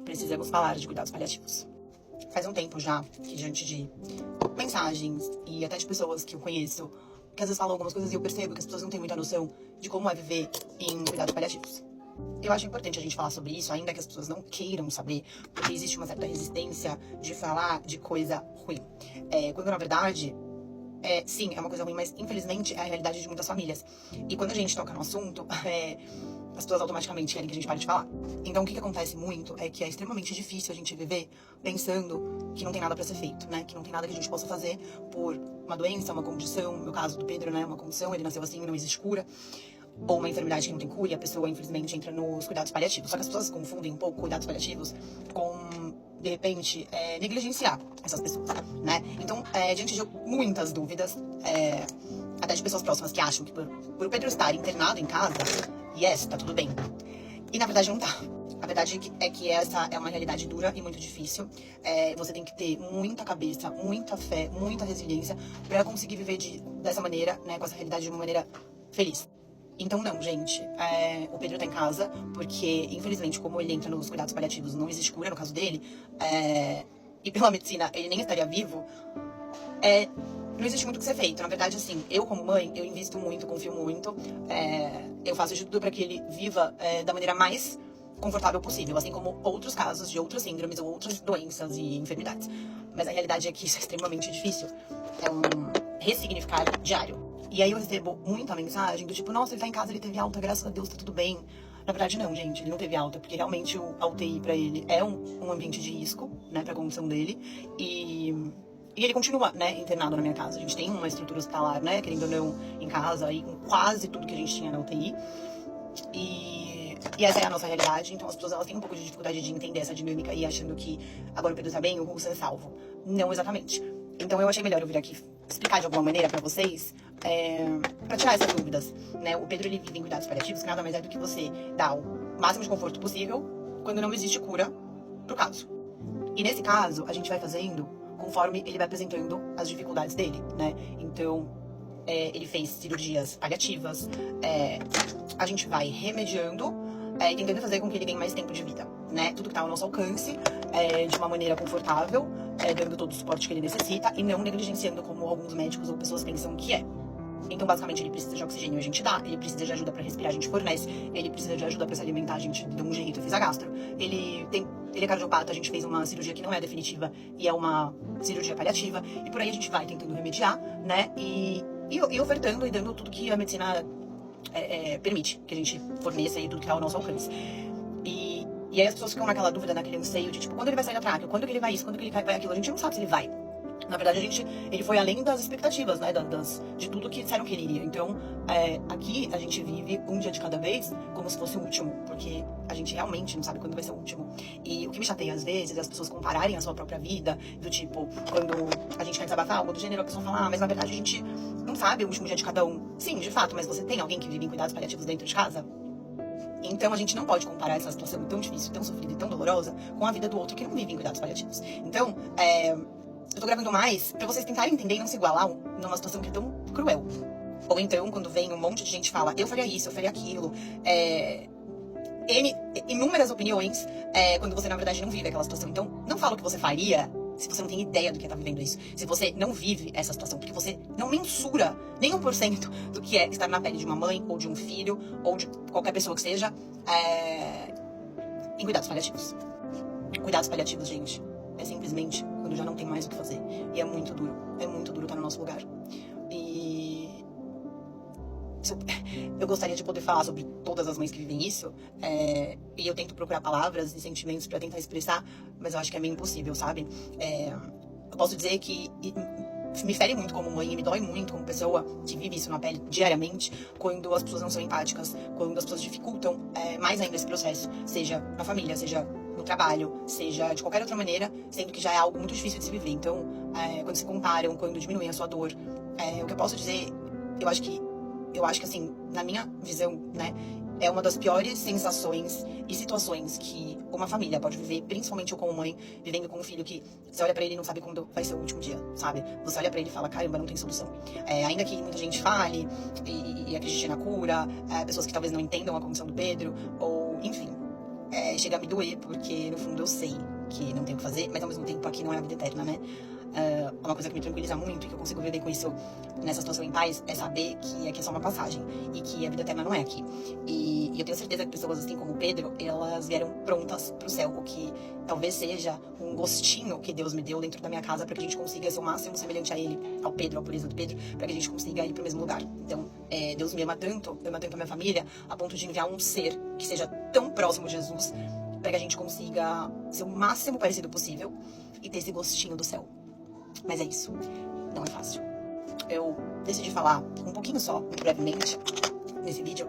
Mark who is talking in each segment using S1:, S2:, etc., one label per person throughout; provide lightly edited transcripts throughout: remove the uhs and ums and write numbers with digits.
S1: Precisamos falar de cuidados paliativos. Faz um tempo já que, diante de mensagens e até de pessoas que eu conheço, que às vezes falam algumas coisas e eu percebo que as pessoas não têm muita noção de como é viver em cuidados paliativos. Eu acho importante a gente falar sobre isso, ainda que as pessoas não queiram saber, porque existe uma certa resistência de falar de coisa ruim. Quando, na verdade, sim, é uma coisa ruim, mas infelizmente é a realidade de muitas famílias. E quando a gente toca no assunto, as pessoas automaticamente querem que a gente pare de falar. Então o que acontece muito é que é extremamente difícil a gente viver pensando que não tem nada pra ser feito, né? Que não tem nada que a gente possa fazer por uma doença, uma condição. No meu caso do Pedro, né? Uma condição, ele nasceu assim, não existe cura. Ou uma enfermidade que não tem cura e a pessoa, infelizmente, entra nos cuidados paliativos. Só que as pessoas confundem um pouco cuidados paliativos com, de repente, negligenciar essas pessoas, né? Então, diante de muitas dúvidas, até de pessoas próximas que acham que por o Pedro estar internado em casa, yes, tá tudo bem. E na verdade não tá. A verdade é que essa é uma realidade dura e muito difícil. Você tem que ter muita cabeça, muita fé, muita resiliência pra conseguir viver dessa maneira, né? Com essa realidade de uma maneira feliz. Então não, gente, o Pedro tá em casa porque, infelizmente, como ele entra nos cuidados paliativos, não existe cura no caso dele, e pela medicina ele nem estaria vivo, não existe muito o que ser feito. Na verdade, assim, eu como mãe, eu invisto muito, confio muito, eu faço de tudo pra que ele viva da maneira mais confortável possível, assim como outros casos de outras síndromes ou outras doenças e enfermidades. Mas a realidade é que isso é extremamente difícil. É um ressignificar diário. E aí eu recebo muita mensagem do tipo, nossa, ele tá em casa, ele teve alta, graças a Deus, tá tudo bem. Na verdade não, gente, ele não teve alta, porque realmente a UTI pra ele é um ambiente de risco, né, pra condição dele. E ele continua, né, internado na minha casa. A gente tem uma estrutura hospitalar, né, querendo ou não, em casa, aí com quase tudo que a gente tinha na UTI. E essa é a nossa realidade, então as pessoas elas têm um pouco de dificuldade de entender essa dinâmica e achando que agora o Pedro tá bem, o Russo é salvo. Não exatamente. Então eu achei melhor eu vir aqui explicar de alguma maneira pra vocês, pra tirar essas dúvidas, né? O Pedro, ele vive em cuidados paliativos, que nada mais é do que você dar o máximo de conforto possível quando não existe cura pro caso. E nesse caso, a gente vai fazendo conforme ele vai apresentando as dificuldades dele, né? Então, ele fez cirurgias paliativas, a gente vai remediando e tentando fazer com que ele ganhe mais tempo de vida, né? Tudo que tá ao nosso alcance, de uma maneira confortável, dando todo o suporte que ele necessita e não negligenciando como alguns médicos ou pessoas pensam que é. Então, basicamente, ele precisa de oxigênio, a gente dá. Ele precisa de ajuda pra respirar, a gente fornece. Ele precisa de ajuda pra se alimentar, a gente dá um jeito, fez a gastro. Ele é cardiopata, a gente fez uma cirurgia que não é definitiva e é uma cirurgia paliativa. E por aí a gente vai tentando remediar, né? E ofertando e dando tudo que a medicina permite que a gente forneça e tudo que tá ao nosso alcance. E aí as pessoas ficam naquela dúvida, naquele anseio de tipo, quando ele vai sair da tráquea, quando que ele vai isso, quando que ele vai aquilo. A gente não sabe se ele vai. Na verdade, ele foi além das expectativas, né, de tudo que disseram que ele iria. Então, aqui a gente vive um dia de cada vez como se fosse o último, porque a gente realmente não sabe quando vai ser o último. E o que me chateia às vezes é as pessoas compararem a sua própria vida, do tipo, quando a gente quer desabafar algo do gênero, a pessoa fala, mas na verdade a gente não sabe o último dia de cada um. Sim, de fato, mas você tem alguém que vive em cuidados paliativos dentro de casa? Então a gente não pode comparar essa situação tão difícil, tão sofrida e tão dolorosa com a vida do outro que não vive em cuidados paliativos. Então, eu tô gravando mais pra vocês tentarem entender e não se igualar numa situação que é tão cruel. Ou então, quando vem um monte de gente fala, eu faria isso, eu faria aquilo, inúmeras opiniões, quando você, na verdade, não vive aquela situação. Então, não fala o que você faria se você não tem ideia do que tá vivendo isso. Se você não vive essa situação, porque você não mensura nem 1% do que é estar na pele de uma mãe, ou de um filho, ou de qualquer pessoa que seja, em cuidados paliativos. Cuidados paliativos, gente, é simplesmente quando já não tem mais o que fazer. E é muito duro estar no nosso lugar. E eu gostaria de poder falar sobre todas as mães que vivem isso, e eu tento procurar palavras e sentimentos pra tentar expressar, mas eu acho que é meio impossível, sabe? Eu posso dizer que me fere muito como mãe e me dói muito como pessoa que vive isso na pele diariamente, quando as pessoas não são empáticas, quando as pessoas dificultam mais ainda esse processo, seja na família, seja no trabalho, seja de qualquer outra maneira, sendo que já é algo muito difícil de se viver. Então, quando se comparam, quando diminuem a sua dor, o que eu posso dizer, eu acho que assim, na minha visão, né, é uma das piores sensações e situações que uma família pode viver, principalmente eu como mãe, vivendo com um filho que você olha pra ele e não sabe quando vai ser o último dia, sabe? Você olha pra ele e fala, caramba, não tem solução. Ainda que muita gente fale e acredite na cura, pessoas que talvez não entendam a condição do Pedro, ou enfim. chega a me doer, porque no fundo eu sei que não tenho o que fazer, mas ao mesmo tempo aqui não é a vida eterna, né? Uma coisa que me tranquiliza muito e que eu consigo viver com isso nessa situação em paz é saber que aqui é só uma passagem e que a vida eterna não é aqui. E eu tenho certeza que pessoas assim como o Pedro, elas vieram prontas pro céu, o que talvez seja um gostinho que Deus me deu dentro da minha casa para que a gente consiga ser o máximo semelhante a ele, ao Pedro, à pureza do Pedro, para que a gente consiga ir pro mesmo lugar. Então, Deus me ama tanto a minha família, a ponto de enviar um ser que seja tão próximo de Jesus, para que a gente consiga ser o máximo parecido possível e ter esse gostinho do céu. Mas é isso, não é fácil. Eu decidi falar um pouquinho só, muito brevemente, nesse vídeo,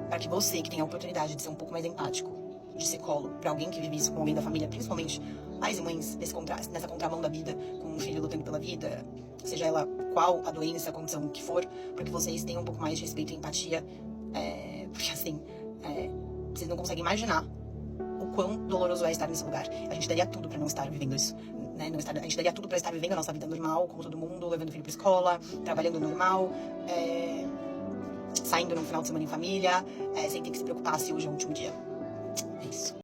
S1: para que você que tem a oportunidade de ser um pouco mais empático, de ser colo para alguém que vive isso com alguém da família, principalmente pais e mães nessa contramão da vida, com um filho lutando pela vida, seja ela qual a doença, a condição que for, para que vocês tenham um pouco mais de respeito e empatia, porque assim, vocês não conseguem imaginar o quão doloroso é estar nesse lugar. A gente daria tudo para não estar vivendo isso, né? A gente daria tudo para estar vivendo a nossa vida normal, como todo mundo, levando o filho pra escola, trabalhando normal, saindo no final de semana em família, sem ter que se preocupar se hoje é o último dia. É isso.